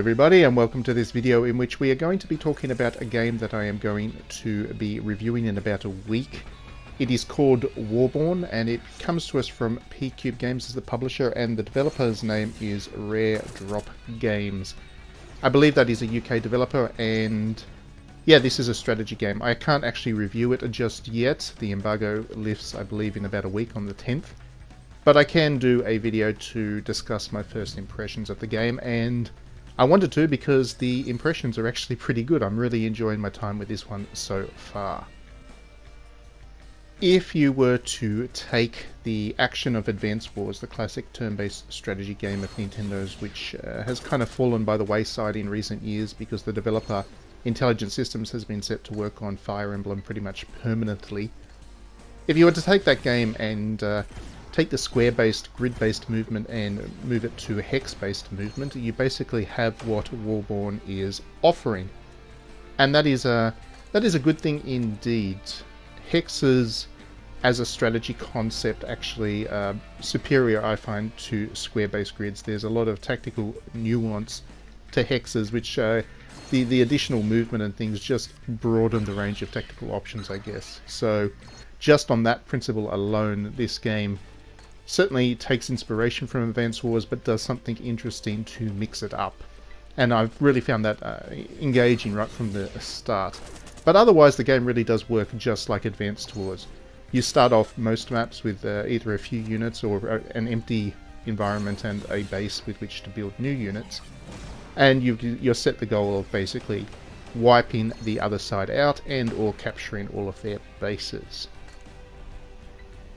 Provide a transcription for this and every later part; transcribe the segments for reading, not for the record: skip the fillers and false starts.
everybody, and welcome to this video in which we are going to be talking about a game that I am going to be reviewing in about a week. It is called Warborn, and it comes to us from PQube Games as the publisher, and the developer's name is Rare Drop Games. I believe that is a UK developer, and yeah, this is a strategy game. I can't actually review it just yet. The embargo lifts, I believe, in about a week on the 10th. But I can do a video to discuss my first impressions of the game, and I wanted to because the impressions are actually pretty good. I'm really enjoying my time with this one so far. If you were to take the action of Advance Wars, the classic turn-based strategy game of Nintendo's, which has kind of fallen by the wayside in recent years because the developer Intelligent Systems has been set to work on Fire Emblem pretty much permanently. If you were to take that game and take the square-based, grid-based movement and move it to hex-based movement, you basically have what Warborn is offering. And that is a good thing indeed. Hexes as a strategy concept actually superior, I find, to square-based grids. There's a lot of tactical nuance to hexes, which the additional movement and things just broaden the range of tactical options, I guess. So just on that principle alone, this game certainly takes inspiration from Advance Wars, but does something interesting to mix it up. And I've really found that engaging right from the start. But otherwise, the game really does work just like Advance Wars. You start off most maps with either a few units or an empty environment and a base with which to build new units. And you're set the goal of basically wiping the other side out and or capturing all of their bases.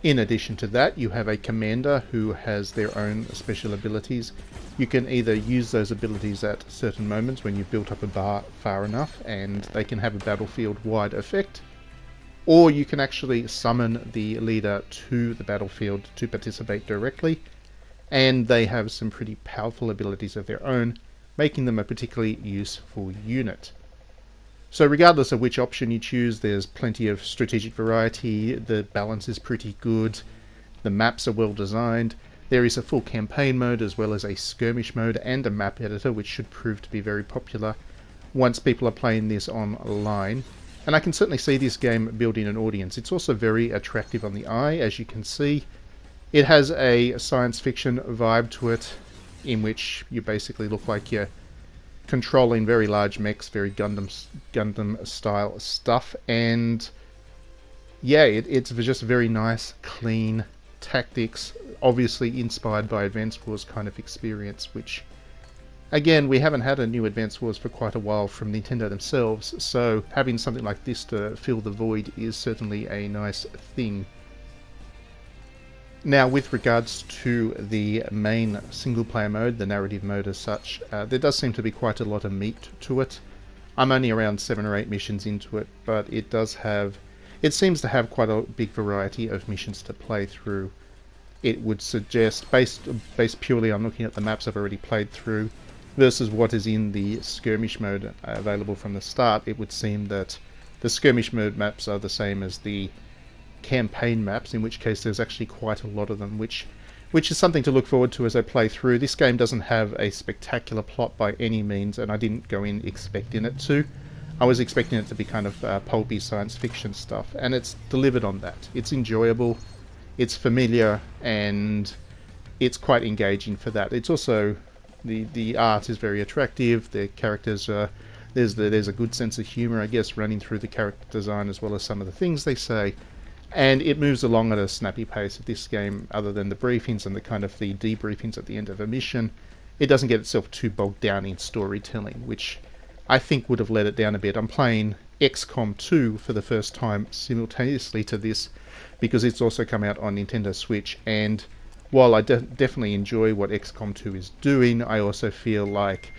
In addition to that, you have a commander who has their own special abilities. You can either use those abilities at certain moments when you've built up a bar far enough and they can have a battlefield-wide effect, or you can actually summon the leader to the battlefield to participate directly, and they have some pretty powerful abilities of their own, making them a particularly useful unit. So regardless of which option you choose, there's plenty of strategic variety, the balance is pretty good, the maps are well designed, there is a full campaign mode as well as a skirmish mode and a map editor, which should prove to be very popular once people are playing this online. And I can certainly see this game building an audience. It's also very attractive on the eye, as you can see. It has a science fiction vibe to it, in which you basically look like you're controlling very large mechs, very Gundam style stuff, and yeah, it's just very nice, clean tactics, obviously inspired by Advance Wars kind of experience, which again, we haven't had a new Advance Wars for quite a while from Nintendo themselves, so having something like this to fill the void is certainly a nice thing. Now, with regards to the main single-player mode, the narrative mode as such, there does seem to be quite a lot of meat to it. I'm only around 7 or 8 missions into it, but it seems to have quite a big variety of missions to play through. It would suggest, based purely on looking at the maps I've already played through, versus what is in the skirmish mode available from the start, it would seem that the skirmish mode maps are the same as the campaign maps, in which case there's actually quite a lot of them, which is something to look forward to as I play through. This game doesn't have a spectacular plot by any means, and I didn't go in expecting it to. I was expecting it to be kind of pulpy science fiction stuff, and it's delivered on that. It's enjoyable, it's familiar, and it's quite engaging for that. It's also, the art is very attractive, the characters are, there's a good sense of humour, I guess, running through the character design as well as some of the things they say. And it moves along at a snappy pace of this game, other than the briefings and the kind of the debriefings at the end of a mission. It doesn't get itself too bogged down in storytelling, which I think would have let it down a bit. I'm playing XCOM 2 for the first time simultaneously to this, because it's also come out on Nintendo Switch, and while I definitely enjoy what XCOM 2 is doing, I also feel like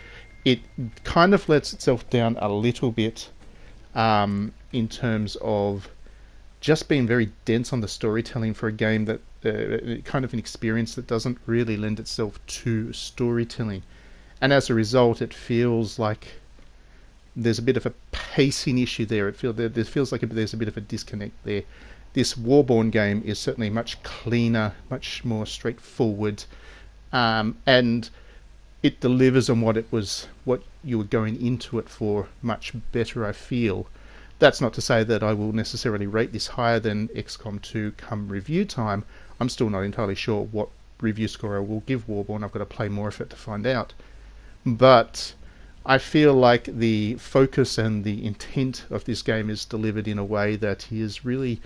it kind of lets itself down a little bit in terms of just being very dense on the storytelling for a game that kind of an experience that doesn't really lend itself to storytelling, and as a result it feels like there's a bit of a pacing issue there. It feels like there's a bit of a disconnect there. This Warborn game is certainly much cleaner, much more straightforward, and it delivers on what you were going into it for much better, I feel. That's not to say that I will necessarily rate this higher than XCOM 2 come review time. I'm still not entirely sure what review score I will give Warborn. I've got to play more of it to find out. But I feel like the focus and the intent of this game is delivered in a way that is really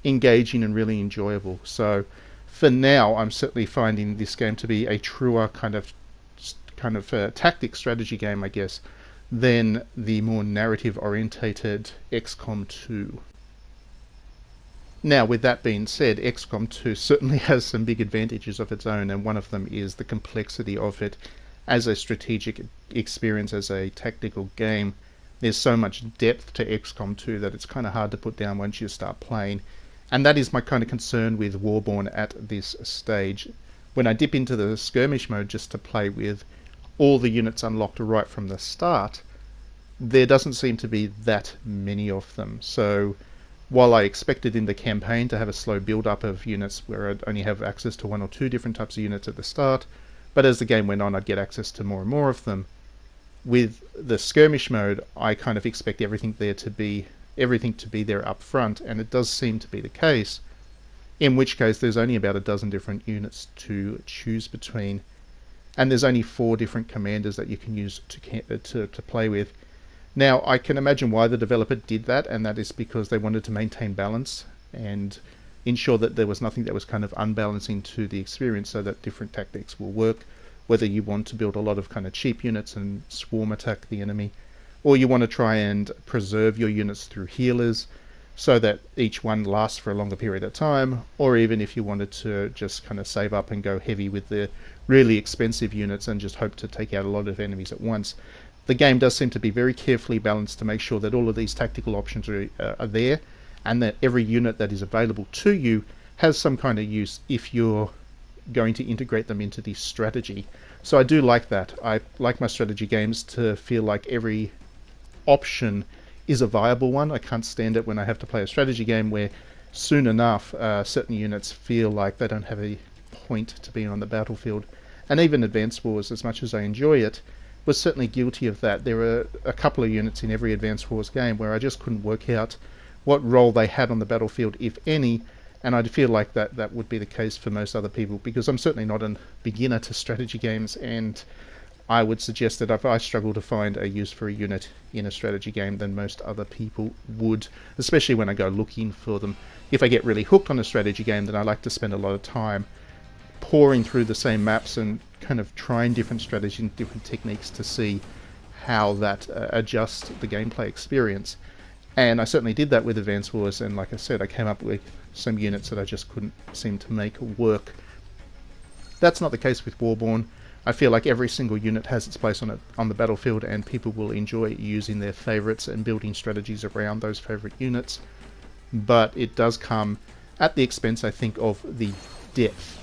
engaging and really enjoyable. So for now, I'm certainly finding this game to be a truer kind of tactic strategy game, I guess, than the more narrative orientated XCOM 2. Now, with that being said, XCOM 2 certainly has some big advantages of its own, and one of them is the complexity of it as a strategic experience, as a tactical game. There's so much depth to XCOM 2 that it's kind of hard to put down once you start playing. And that is my kind of concern with Warborn at this stage. When I dip into the skirmish mode just to play with all the units unlocked right from the start, there doesn't seem to be that many of them. So while I expected in the campaign to have a slow build-up of units where I'd only have access to one or two different types of units at the start, but as the game went on I'd get access to more and more of them, with the skirmish mode I kind of expect everything to be there up front, and it does seem to be the case, in which case there's only about a dozen different units to choose between, and there's only 4 different commanders that you can use to play with. Now, I can imagine why the developer did that, and that is because they wanted to maintain balance and ensure that there was nothing that was kind of unbalancing to the experience, so that different tactics will work, whether you want to build a lot of kind of cheap units and swarm attack the enemy, or you want to try and preserve your units through healers so that each one lasts for a longer period of time, or even if you wanted to just kind of save up and go heavy with the really expensive units and just hope to take out a lot of enemies at once. The game does seem to be very carefully balanced to make sure that all of these tactical options are there, and that every unit that is available to you has some kind of use if you're going to integrate them into the strategy. So I do like that. I like my strategy games to feel like every option is a viable one. I can't stand it when I have to play a strategy game where soon enough certain units feel like they don't have a point to being on the battlefield. And even Advanced Wars, as much as I enjoy it, was certainly guilty of that. There were a couple of units in every Advanced Wars game where I just couldn't work out what role they had on the battlefield, if any, and I'd feel like that would be the case for most other people, because I'm certainly not a beginner to strategy games, and I would suggest that if I struggle to find a use for a unit in a strategy game, then most other people would, especially when I go looking for them. If I get really hooked on a strategy game, then I like to spend a lot of time pouring through the same maps and kind of trying different strategies and different techniques to see how that adjusts the gameplay experience. And I certainly did that with Advanced Wars, and like I said, I came up with some units that I just couldn't seem to make work. That's not the case with Warborn. I feel like every single unit has its place on the battlefield, and people will enjoy using their favourites and building strategies around those favourite units. But it does come at the expense, I think, of the depth.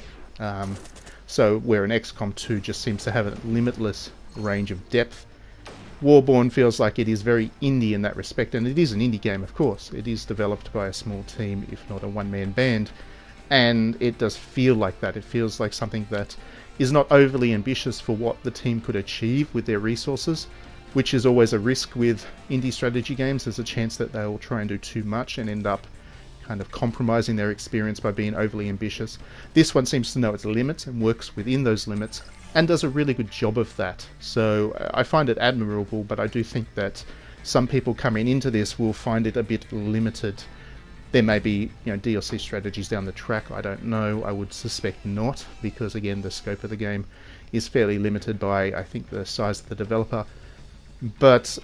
So where an XCOM 2 just seems to have a limitless range of depth, Warborn feels like it is very indie in that respect, and it is an indie game, of course. It is developed by a small team, if not a one-man band, and it does feel like that. It feels like something that is not overly ambitious for what the team could achieve with their resources, which is always a risk with indie strategy games. There's a chance that they'll try and do too much and end up kind of compromising their experience by being overly ambitious. This one seems to know its limits and works within those limits, and does a really good job of that. So I find it admirable, but I do think that some people coming into this will find it a bit limited. There may be, DLC strategies down the track, I don't know. I would suspect not, because again, the scope of the game is fairly limited by, I think, the size of the developer. But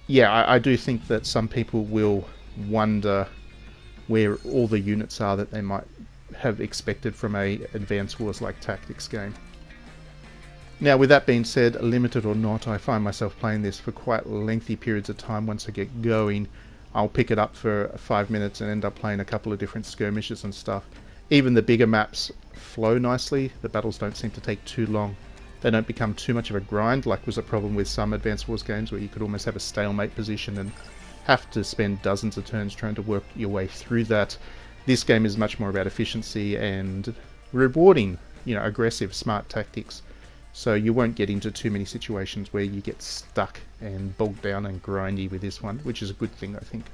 yeah, I do think that some people will wonder where all the units are that they might have expected from a Advanced Wars-like tactics game. Now, with that being said, limited or not, I find myself playing this for quite lengthy periods of time. Once I get going, I'll pick it up for 5 minutes and end up playing a couple of different skirmishes and stuff. Even the bigger maps flow nicely. The battles don't seem to take too long. They don't become too much of a grind, like was a problem with some Advanced Wars games where you could almost have a stalemate position and have to spend dozens of turns trying to work your way through that. This game is much more about efficiency and rewarding, aggressive, smart tactics. So you won't get into too many situations where you get stuck and bogged down and grindy with this one, which is a good thing, I think.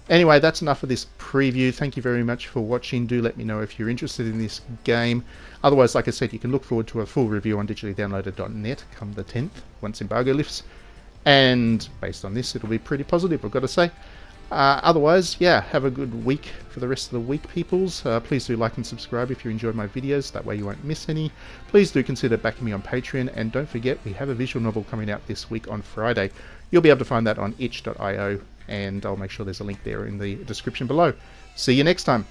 Anyway, that's enough of this preview. Thank you very much for watching. Do let me know if you're interested in this game. Otherwise, like I said, you can look forward to a full review on digitallydownloaded.net come the 10th, once embargo lifts. And based on this, it'll be pretty positive, I've got to say. Otherwise, yeah, have a good week for the rest of the week, peoples. Please do like and subscribe if you enjoyed my videos. That way you won't miss any. Please do consider backing me on Patreon. And don't forget, we have a visual novel coming out this week on Friday. You'll be able to find that on itch.io. And I'll make sure there's a link there in the description below. See you next time.